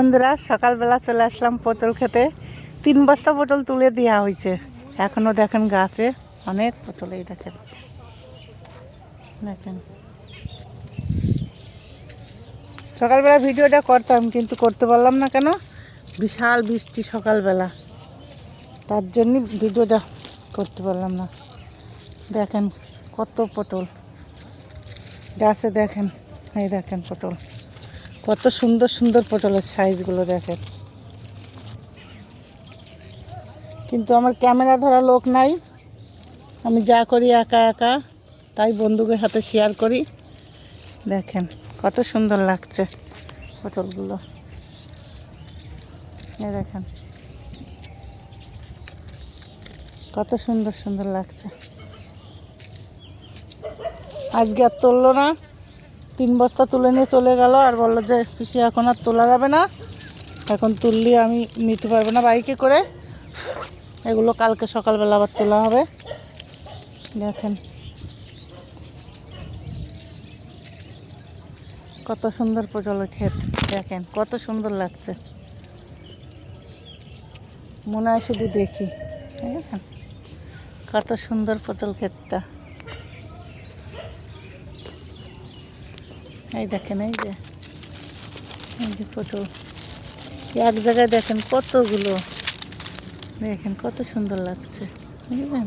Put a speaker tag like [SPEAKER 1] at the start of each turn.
[SPEAKER 1] বন্ধুরা, সকালবেলা চলে আসলাম পটল খেতে। 3 বস্তা পটল তুলে দেওয়া হয়েছে। এখনও দেখেন গাছে অনেক পটল। এই দেখেন দেখেন সকালবেলা ভিডিওটা করতাম, কিন্তু করতে পারলাম না। কেন? বিশাল বৃষ্টি সকালবেলা, তার জন্য ভিডিওটা করতে পারলাম না। দেখেন কত পটল গাছে, দেখেন এই দেখেন পটল, কত সুন্দর সুন্দর পটলের সাইজগুলো দেখেন। কিন্তু আমার ক্যামেরা ধরা লোক নাই, আমি যা করি একা একা, তাই বন্ধুদের হাতে শেয়ার করি। দেখেন কত সুন্দর লাগছে পটলগুলো, এই দেখেন কত সুন্দর সুন্দর লাগছে। আজকে আর তুললো না, 3 বস্তা তুলে নিয়ে চলে গেল, আর বললো যে পিসি এখন আর তোলা যাবে না, এখন তুললে আমি নিতে পারবো না বাইকে করে, এগুলো কালকে সকালবেলা আবার তোলা হবে। দেখেন কত সুন্দর পটলের ক্ষেত, দেখেন কত সুন্দর লাগছে। মনে হয় শুধু দেখি, দেখেন কত সুন্দর পটল ক্ষেতটা। এই দেখেন এই যে পটল এক জায়গায়, দেখেন কতগুলো, দেখেন কত সুন্দর লাগছে, বুঝলেন।